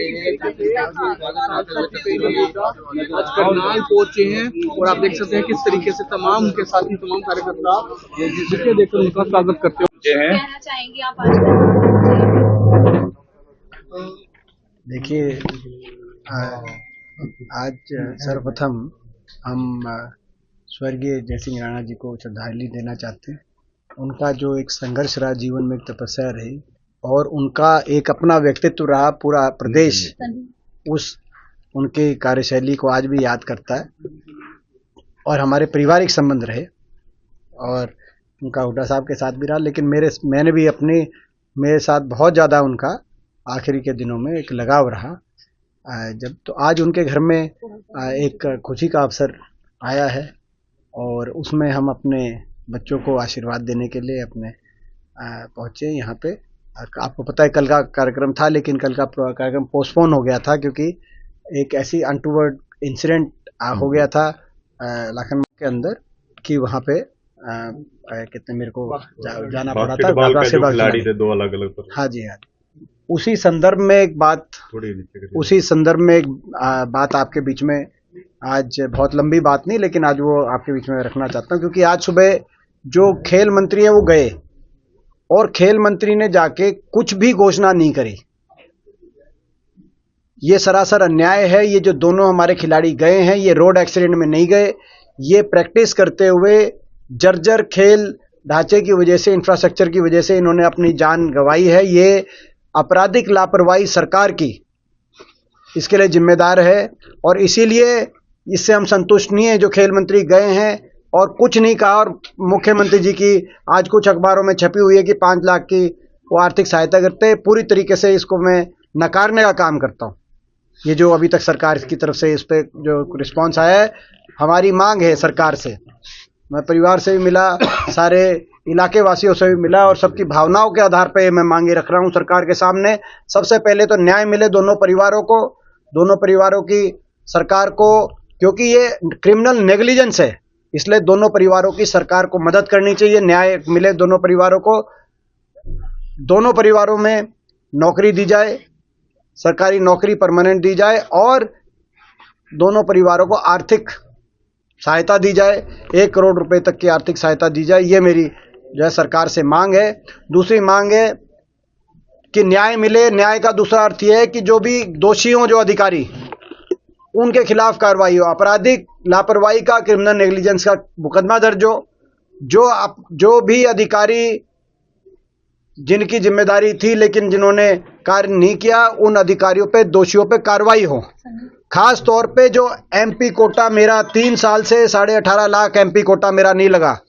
आज करनाल पहुंचे हैं और आप देख सकते हैं किस तरीके से तमाम उनके साथी तमाम कार्यकर्ता जिसके देखकर उनका स्वागत करते हैं। कहना चाहेंगे आप आज? देखिए, आज सर्वप्रथम हम स्वर्गीय जयसिंह राणा जी को श्रद्धांजलि देना चाहते हैं। उनका जो एक संघर्ष रहा जीवन में, एक तपस्या रही और उनका एक अपना व्यक्तित्व रहा, पूरा प्रदेश उस उनकी कार्यशैली को आज भी याद करता है और हमारे पारिवारिक संबंध रहे और उनका हुड्डा साहब के साथ भी रहा, लेकिन मैंने भी मेरे साथ बहुत ज़्यादा उनका आखिरी के दिनों में एक लगाव रहा। जब तो आज उनके घर में एक खुशी का अवसर आया है और उसमें हम अपने बच्चों को आशीर्वाद देने के लिए अपने पहुँचे यहाँ पे। आपको पता है कल का कार्यक्रम था, लेकिन कल का कार्यक्रम पोस्टपोन हो गया था क्योंकि एक ऐसी अनटूवर्ड इंसिडेंट हो गया था लखनऊ के अंदर कि वहाँ पे कितने मेरे को जाना पड़ा था। खिलाड़ी थे दो अलग अलग। हाँ जी, हाँ। उसी संदर्भ में एक बात आपके बीच में, आज बहुत लंबी बात नहीं लेकिन आज वो आपके बीच में रखना चाहता हूँ, क्योंकि आज सुबह जो खेल मंत्री है वो गए और खेल मंत्री ने जाके कुछ भी घोषणा नहीं करी। ये सरासर अन्याय है। ये जो दोनों हमारे खिलाड़ी गए हैं, ये रोड एक्सीडेंट में नहीं गए, ये प्रैक्टिस करते हुए जर्जर खेल ढांचे की वजह से, इंफ्रास्ट्रक्चर की वजह से इन्होंने अपनी जान गंवाई है। ये आपराधिक लापरवाही सरकार की इसके लिए जिम्मेदार है और इसीलिए इससे हम संतुष्ट नहीं है जो खेल मंत्री गए हैं और कुछ नहीं कहा। और मुख्यमंत्री जी की आज कुछ अखबारों में छपी हुई है कि 5 लाख की वो आर्थिक सहायता करते हैं। पूरी तरीके से इसको मैं नकारने का काम करता हूँ। ये जो अभी तक सरकार की तरफ से इस पे जो रिस्पांस आया है, हमारी मांग है सरकार से। मैं परिवार से भी मिला, सारे इलाके वासियों से भी मिला और सबकी भावनाओं के आधार पे मैं मांगे रख रहा हूँ सरकार के सामने। सबसे पहले तो न्याय मिले दोनों परिवारों को, दोनों परिवारों की सरकार को, क्योंकि ये क्रिमिनल नेग्लिजेंस है, इसलिए दोनों परिवारों की सरकार को मदद करनी चाहिए। न्याय मिले दोनों परिवारों को, दोनों परिवारों में नौकरी दी जाए, सरकारी नौकरी परमानेंट दी जाए और दोनों परिवारों को आर्थिक सहायता दी जाए, 1 करोड़ रुपए तक की आर्थिक सहायता दी जाए। ये मेरी जो है सरकार से मांग है। दूसरी मांग है कि न्याय मिले। न्याय का दूसरा अर्थ यह है कि जो भी दोषी हों, जो अधिकारी, उनके खिलाफ कार्रवाई हो। आपराधिक लापरवाही का, क्रिमिनल नेग्लिजेंस का मुकदमा दर्ज हो। जो भी अधिकारी जिनकी जिम्मेदारी थी लेकिन जिन्होंने कार्य नहीं किया, उन अधिकारियों पे, दोषियों पे कार्रवाई हो। खास तौर पे जो एमपी कोटा, मेरा 3 साल से 18.5 लाख एमपी कोटा मेरा नहीं लगा।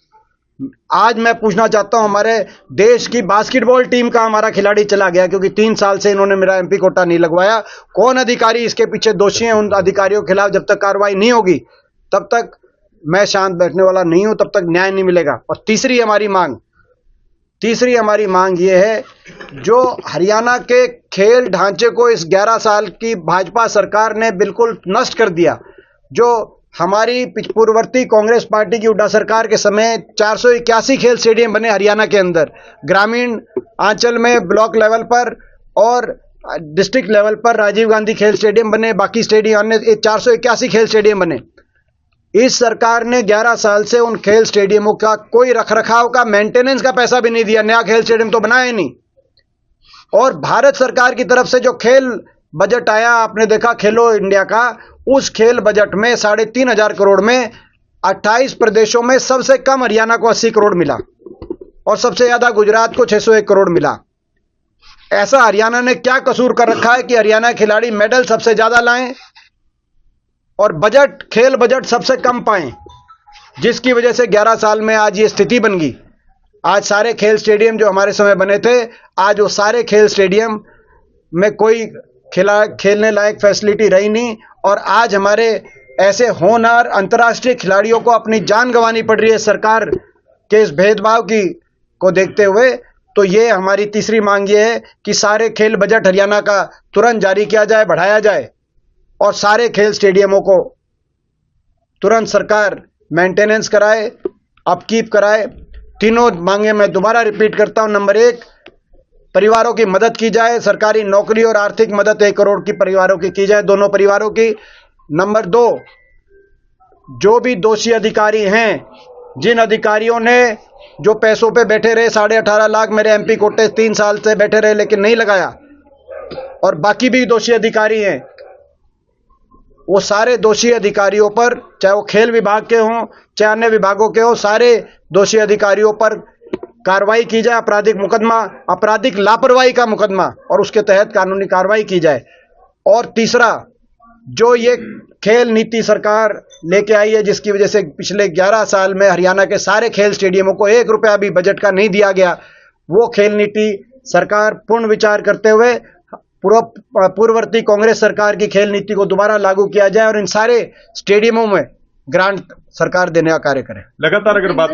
आज मैं पूछना चाहता हूं, हमारे देश की बास्केटबॉल टीम का हमारा खिलाड़ी चला गया क्योंकि 3 साल से इन्होंने मेरा एमपी कोटा नहीं लगवाया। कौन अधिकारी इसके पीछे दोषी हैं? उन अधिकारियों के खिलाफ जब तक कार्रवाई नहीं होगी तब तक मैं शांत बैठने वाला नहीं हूं, तब तक न्याय नहीं मिलेगा। और तीसरी हमारी मांग ये है, जो हरियाणा के खेल ढांचे को इस 11 साल की भाजपा सरकार ने बिल्कुल नष्ट कर दिया। जो हमारी पूर्ववर्ती कांग्रेस पार्टी की हुड्डा सरकार के समय 481 खेल स्टेडियम बने हरियाणा के अंदर, ग्रामीण आंचल में ब्लॉक लेवल पर और डिस्ट्रिक्ट लेवल पर राजीव गांधी खेल स्टेडियम बने, बाकी स्टेडियम अन्य 481 खेल स्टेडियम बने। इस सरकार ने 11 साल से उन खेल स्टेडियमों का कोई रखरखाव का, मेंटेनेंस का पैसा भी नहीं दिया। नया खेल स्टेडियम तो बनाया ही नहीं। और भारत सरकार की तरफ से जो खेल बजट आया, आपने देखा खेलो इंडिया का, उस खेल बजट में 3,500 करोड़ में 28 प्रदेशों में सबसे कम हरियाणा को 80 करोड़ मिला और सबसे ज्यादा गुजरात को 601 करोड़ मिला। ऐसा हरियाणा ने क्या कसूर कर रखा है कि हरियाणा खिलाड़ी मेडल सबसे ज्यादा लाएं और बजट, खेल बजट सबसे कम पाएं, जिसकी वजह से 11 साल में आज ये स्थिति बन गई। आज सारे खेल स्टेडियम जो हमारे समय बने थे, आज वो सारे खेल स्टेडियम में कोई खेलने लायक फैसिलिटी रही नहीं। और आज हमारे ऐसे होनहार अंतर्राष्ट्रीय खिलाड़ियों को अपनी जान गंवानी पड़ रही है सरकार के इस भेदभाव को देखते हुए। तो ये हमारी तीसरी मांग ये है कि सारे खेल बजट हरियाणा का तुरंत जारी किया जाए, बढ़ाया जाए और सारे खेल स्टेडियमों को तुरंत सरकार मेंटेनेंस कराए, अपकीप कराए। तीनों मांगे मैं दोबारा रिपीट करता हूं। नंबर 1, परिवारों की मदद की जाए, सरकारी नौकरी और आर्थिक मदद 1 करोड़ की परिवारों की जाए, दोनों परिवारों की। नंबर 2, जो भी दोषी अधिकारी हैं, जिन अधिकारियों ने जो पैसों पे बैठे रहे, 18.5 लाख मेरे एमपी कोटे 3 साल से बैठे रहे लेकिन नहीं लगाया, और बाकी भी दोषी अधिकारी हैं, वो सारे दोषी अधिकारियों पर, चाहे वो खेल विभाग के हों चाहे अन्य विभागों के हों, सारे दोषी अधिकारियों पर कार्रवाई की जाए, आपराधिक मुकदमा, आपराधिक लापरवाही का मुकदमा, और उसके तहत कानूनी कार्रवाई की जाए। और तीसरा, जो ये खेल नीति सरकार लेके आई है, जिसकी वजह से पिछले 11 साल में हरियाणा के सारे खेल स्टेडियमों को 1 रुपया भी बजट का नहीं दिया गया, वो खेल नीति सरकार पूर्ण विचार करते हुए पूर्ववर्ती कांग्रेस सरकार की खेल नीति को दोबारा लागू किया जाए और इन सारे स्टेडियमों में ग्रांट सरकार देने का कार्य करे। लगातार अगर बात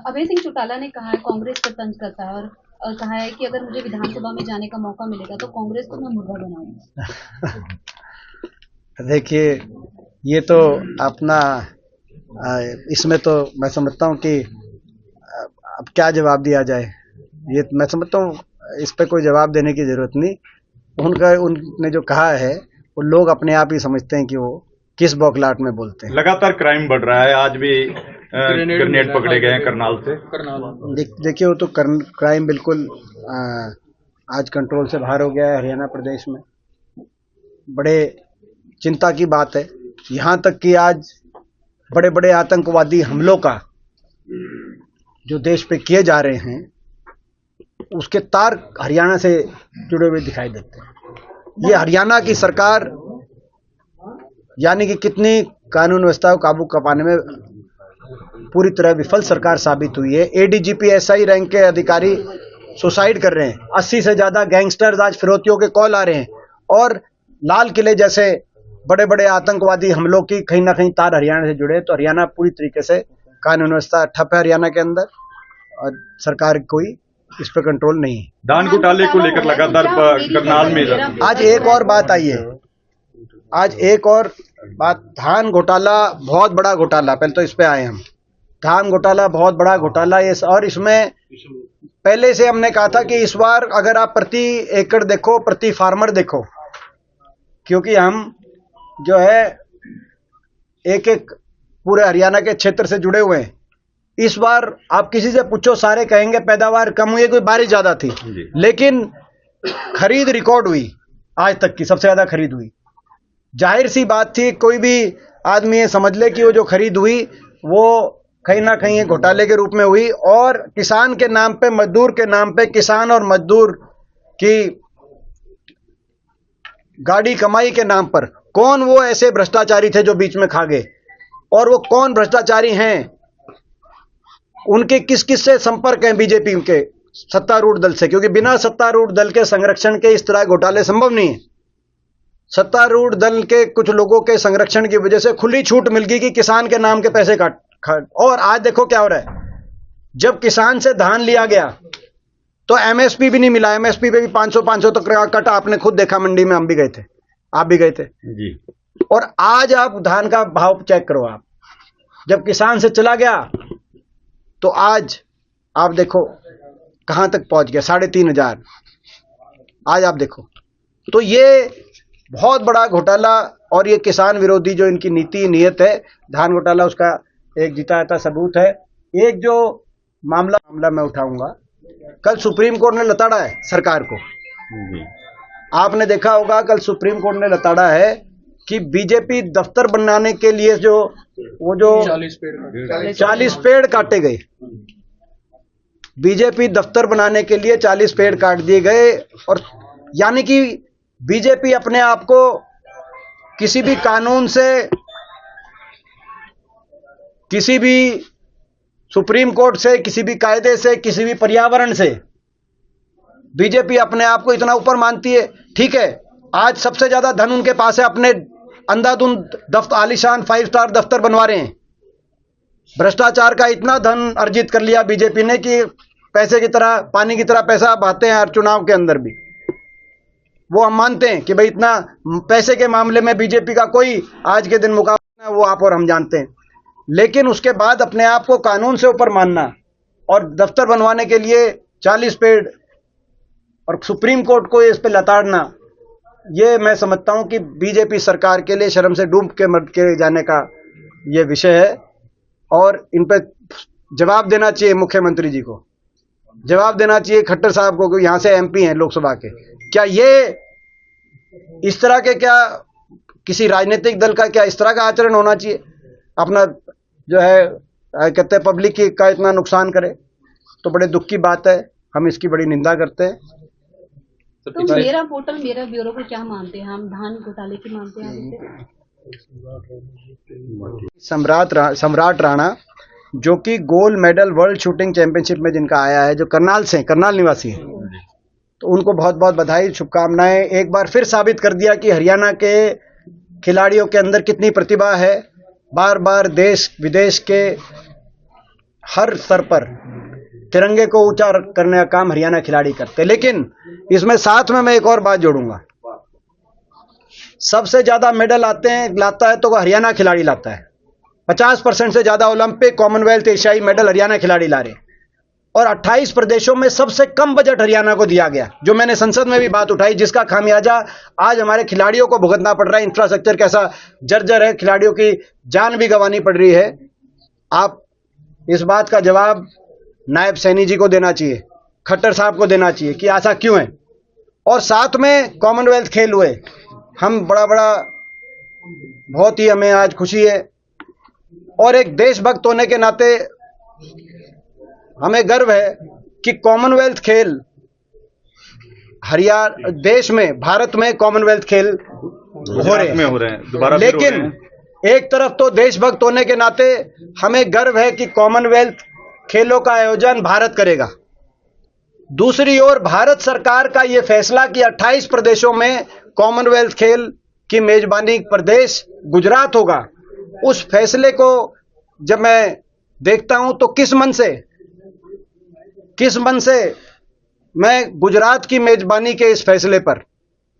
अभय सिंह चौटाला ने कहा है कांग्रेस पर तंज करता है और कहा है कि अगर मुझे विधानसभा में जाने का मौका मिलेगा तो कांग्रेस को मैं मुर्गा बनाऊंगा। देखिए, ये तो अपना इसमें तो मैं समझता हूँ कि अब क्या जवाब दिया जाए, ये मैं समझता हूँ इस पे कोई जवाब देने की जरूरत नहीं। उनने जो कहा है वो लोग अपने आप ही समझते हैं कि वो किस बौखलाहट में बोलते हैं। लगातार क्राइम बढ़ रहा है, आज भी ग्रेनेड पकड़े गए हैं करनाल से। देखिए, वो तो क्राइम बिल्कुल आज कंट्रोल से बाहर हो गया है हरियाणा प्रदेश में। बड़े चिंता की बात है, यहाँ तक कि आज बड़े बड़े आतंकवादी हमलों का जो देश पे किए जा रहे हैं उसके तार हरियाणा से जुड़े हुए दिखाई देते हैं। ये हरियाणा की सरकार यानी कि कितनी कानून व्यवस्था को काबू पाने में पूरी तरह विफल सरकार साबित हुई है। एडीजीपी एसआई रैंक के अधिकारी सुसाइड कर रहे हैं, 80 से ज्यादा गैंगस्टर्स आज फिरौतियों के कॉल आ रहे हैं, और लाल किले जैसे बड़े बड़े आतंकवादी हमलों की कहीं ना कहीं तार हरियाणा से जुड़े। तो हरियाणा पूरी तरीके से कानून व्यवस्था ठप है हरियाणा के अंदर, और सरकार कोई इस पर कंट्रोल नहीं है। धान घोटाले को लेकर लगातार करनाल में आज एक और बात आई है, आज एक और बात, धान घोटाला बहुत बड़ा घोटाला, पहले तो इस पे आए हम। धान घोटाला बहुत बड़ा घोटाला है, और इसमें पहले से हमने कहा था कि इस बार अगर आप प्रति एकड़ देखो, प्रति फार्मर देखो, क्योंकि हम जो है एक एक पूरे हरियाणा के क्षेत्र से जुड़े हुए हैं। इस बार आप किसी से पूछो, सारे कहेंगे पैदावार कम हुई है, कोई बारिश ज्यादा थी, लेकिन खरीद रिकॉर्ड हुई, आज तक की सबसे ज्यादा खरीद हुई। जाहिर सी बात थी, कोई भी आदमी ये समझ ले कि वो जो खरीद हुई वो कहीं ना कहीं एक घोटाले के रूप में हुई, और किसान के नाम पे, मजदूर के नाम पे, किसान और मजदूर की गाड़ी कमाई के नाम पर कौन वो ऐसे भ्रष्टाचारी थे जो बीच में खा गए, और वो कौन भ्रष्टाचारी हैं, उनके किस किस से संपर्क हैं बीजेपी के सत्तारूढ़ दल से, क्योंकि बिना सत्तारूढ़ दल के संरक्षण के इस तरह घोटाले संभव नहीं है। सत्तारूढ़ दल के कुछ लोगों के संरक्षण की वजह से खुली छूट मिल गई कि किसान के नाम के पैसे काट। और आज देखो क्या हो रहा है, जब किसान से धान लिया गया तो एमएसपी भी नहीं मिला, एमएसपी पे भी 500 तक कटा, आपने खुद देखा मंडी में, हम भी गए थे, आप भी गए थे जी। और आज आप धान का भाव चेक करो, आप जब किसान से चला गया तो आज आप देखो कहां तक पहुंच गया, 3,500। आज आप देखो, तो ये बहुत बड़ा घोटाला, और ये किसान विरोधी जो इनकी नीति नीयत है, धान घोटाला उसका एक जीता सबूत है। एक जो मामला मैं उठाऊंगा, कल सुप्रीम कोर्ट ने लताड़ा है सरकार को। आपने देखा होगा, कल सुप्रीम कोर्ट ने लताड़ा है कि बीजेपी दफ्तर बनाने के लिए जो 40 पेड़ काटे गए, बीजेपी दफ्तर बनाने के लिए 40 पेड़ काट दिए गए, और यानी कि बीजेपी अपने आप को किसी भी कानून से, किसी भी सुप्रीम कोर्ट से, किसी भी कायदे से, किसी भी पर्यावरण से बीजेपी अपने आप को इतना ऊपर मानती है। ठीक है, आज सबसे ज्यादा धन उनके पास है, अपने अंधाधुंध दफ्तर, आलीशान 5 स्टार दफ्तर बनवा रहे हैं। भ्रष्टाचार का इतना धन अर्जित कर लिया बीजेपी ने कि पैसे की तरह, पानी की तरह पैसा बहाते हैं हर चुनाव के अंदर भी। वो हम मानते हैं कि भाई इतना पैसे के मामले में बीजेपी का कोई आज के दिन मुकाबला है, वो आप और हम जानते हैं। लेकिन उसके बाद अपने आप को कानून से ऊपर मानना और दफ्तर बनवाने के लिए 40 पेड़ और सुप्रीम कोर्ट को इस पे लताड़ना, ये मैं समझता हूं कि बीजेपी सरकार के लिए शर्म से डूब के मर के जाने का ये विषय है। और इन पे जवाब देना चाहिए मुख्यमंत्री जी को, जवाब देना चाहिए खट्टर साहब को, यहाँ से एमपी हैं लोकसभा के। क्या ये इस तरह के, क्या किसी राजनीतिक दल का क्या इस तरह का आचरण होना चाहिए? अपना जो है कहते हैं पब्लिक का इतना नुकसान करे, तो बड़े दुख की बात है, हम इसकी बड़ी निंदा करते हैं। तो मेरा पोर्टल मेरा ब्यूरो को क्या मानते हैं हम? धान घोटाले की मानते हैं इसे? सम्राट राणा जो कि gold medal world shooting championship में जिनका आया है, जो करनाल से, करनाल निवासी हैं, तो उनको बहुत बहुत बधाई, शुभकामनाएं। एक बार फिर साबित कर दिया कि हरियाणा के खिलाड़ियों के अंदर कितनी प्रतिभा है। बार बार देश विदेश के हर स्तर पर तिरंगे को ऊंचा करने का काम हरियाणा खिलाड़ी करते हैं। लेकिन इसमें साथ में मैं एक और बात जोड़ूंगा, सबसे ज्यादा मेडल लाता है तो हरियाणा खिलाड़ी लाता है। 50% से ज्यादा ओलंपिक, कॉमनवेल्थ, एशियाई मेडल हरियाणा खिलाड़ी ला रहे हैं। और 28 प्रदेशों में सबसे कम बजट हरियाणा को दिया गया, जो मैंने संसद में भी बात उठाई, जिसका खामियाजा आज हमारे खिलाड़ियों को भुगतना पड़ रहा है। इंफ्रास्ट्रक्चर कैसा जर्जर है, खिलाड़ियों की जान भी गंवानी पड़ रही है। आप इस बात का जवाब नायब सैनी जी को देना चाहिए, खट्टर साहब को देना चाहिए कि ऐसा क्यों है। और साथ में कॉमनवेल्थ खेल हुए, हम बड़ा बहुत ही हमें आज खुशी है। और एक देशभक्त होने के नाते हमें गर्व है कि कॉमनवेल्थ खेल हरियाणा देश में, भारत में कॉमनवेल्थ खेल हो रहे हैं। लेकिन एक तरफ तो देशभक्त होने के नाते हमें गर्व है कि कॉमनवेल्थ खेलों का आयोजन भारत करेगा। दूसरी ओर भारत सरकार का यह फैसला कि 28 प्रदेशों में कॉमनवेल्थ खेल की मेजबानी प्रदेश गुजरात होगा, उस फैसले को जब मैं देखता हूं तो किस मन से मैं गुजरात की मेजबानी के इस फैसले पर,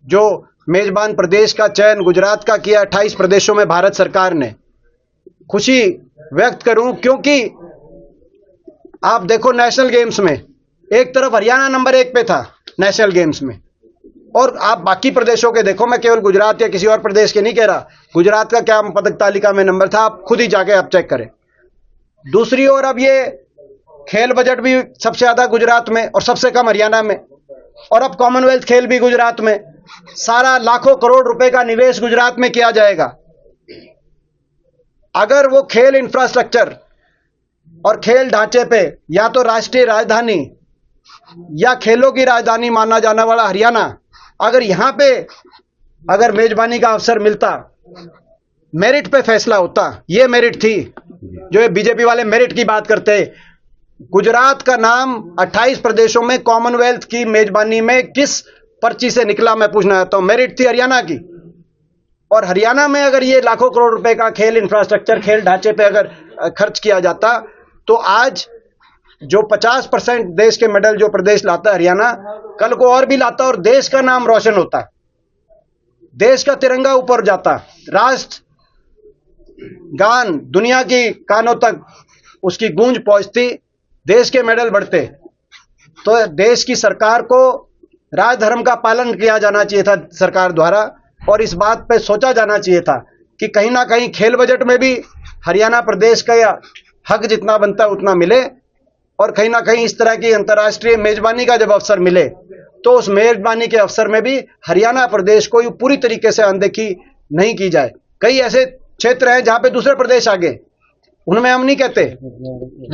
जो मेजबान प्रदेश का चयन गुजरात का किया 28 प्रदेशों में भारत सरकार ने, खुशी व्यक्त करूं। क्योंकि आप देखो नेशनल गेम्स में एक तरफ हरियाणा नंबर 1 पे था नेशनल गेम्स में, और आप बाकी प्रदेशों के देखो, मैं केवल गुजरात या किसी और प्रदेश के नहीं कह रहा, गुजरात का क्या पदक तालिका में नंबर था, आप खुद ही जाके आप चेक करें। दूसरी ओर अब ये खेल बजट भी सबसे ज्यादा गुजरात में और सबसे कम हरियाणा में, और अब कॉमनवेल्थ खेल भी गुजरात में, सारा लाखों करोड़ रुपए का निवेश गुजरात में किया जाएगा। अगर वो खेल इंफ्रास्ट्रक्चर और खेल ढांचे पे या तो राष्ट्रीय राजधानी या खेलों की राजधानी माना जाने वाला हरियाणा, अगर यहां पे अगर मेजबानी का अवसर मिलता, मेरिट पे फैसला होता, ये मेरिट थी जो ये बीजेपी वाले मेरिट की बात करते। गुजरात का नाम 28 प्रदेशों में कॉमनवेल्थ की मेजबानी में किस पर्ची से निकला, मैं पूछना चाहता हूं। मेरिट थी हरियाणा की, और हरियाणा में अगर ये लाखों करोड़ रुपए का खेल इंफ्रास्ट्रक्चर, खेल ढांचे पे अगर खर्च किया जाता, तो आज जो 50% देश के मेडल जो प्रदेश लाता है हरियाणा, कल को और भी लाता और देश का नाम रोशन होता, देश का तिरंगा ऊपर जाता, राष्ट्र गान दुनिया की कानों तक उसकी गूंज पहुंचती, देश के मेडल बढ़ते। तो देश की सरकार को राजधर्म का पालन किया जाना चाहिए था सरकार द्वारा, और इस बात पे सोचा जाना चाहिए था कि कहीं ना कहीं खेल बजट में भी हरियाणा प्रदेश का या हक जितना बनता है उतना मिले, और कहीं ना कहीं इस तरह की अंतर्राष्ट्रीय मेजबानी का जब अवसर मिले तो उस मेजबानी के अवसर में भी हरियाणा प्रदेश को पूरी तरीके से अनदेखी नहीं की जाए। कई ऐसे क्षेत्र हैं जहां पे दूसरे प्रदेश आगे, उनमें हम नहीं कहते,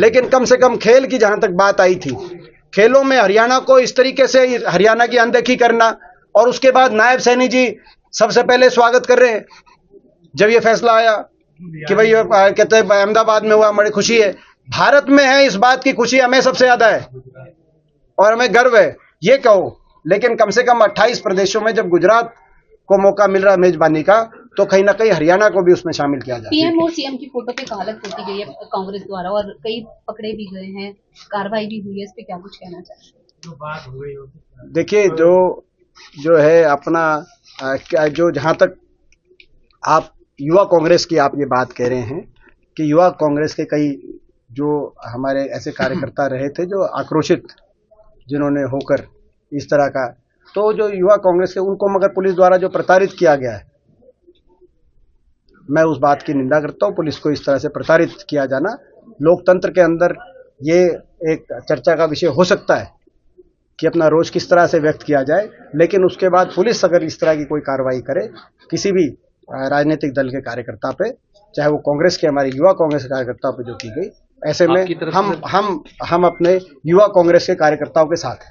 लेकिन कम से कम खेल की जहां तक बात आई थी, खेलों में हरियाणा को इस तरीके से हरियाणा की अनदेखी करना, और उसके बाद नायब सैनी जी सबसे पहले स्वागत कर रहे हैं जब ये फैसला आया कि भाई कहते हैं अहमदाबाद में हुआ, बड़ी खुशी है, भारत में है, इस बात की खुशी हमें सबसे ज्यादा है और हमें गर्व है, ये कहो। लेकिन कम से कम 28 प्रदेशों में जब गुजरात को मौका मिल रहा है मेजबानी का, तो कहीं ना कहीं हरियाणा को भी उसमें शामिल किया जाए। पीएम और सीएम की फोटो पे कागज पोती गई है कांग्रेस द्वारा, और कई पकड़े भी गए हैं, कार्रवाई भी हुई है, इस पे क्या कुछ कहना चाहिए? देखिए, जो है अपना जो जहां तक आप युवा कांग्रेस की आप ये बात कह रहे हैं कि युवा कांग्रेस के कई जो हमारे ऐसे कार्यकर्ता रहे थे जो आक्रोशित, जिन्होंने होकर इस तरह का, तो जो युवा कांग्रेस के उनको मगर पुलिस द्वारा जो प्रताड़ित किया गया है, मैं उस बात की निंदा करता हूं। पुलिस को इस तरह से प्रताड़ित किया जाना, लोकतंत्र के अंदर ये एक चर्चा का विषय हो सकता है कि अपना रोष किस तरह से व्यक्त किया जाए, लेकिन उसके बाद पुलिस अगर इस तरह की कोई कार्रवाई करे किसी भी राजनीतिक दल के कार्यकर्ता पे, चाहे वो कांग्रेस के, हमारे युवा कांग्रेस के कार्यकर्ताओं पे जो की गई, ऐसे में हम अपने युवा कांग्रेस के कार्यकर्ताओं के साथ हैं।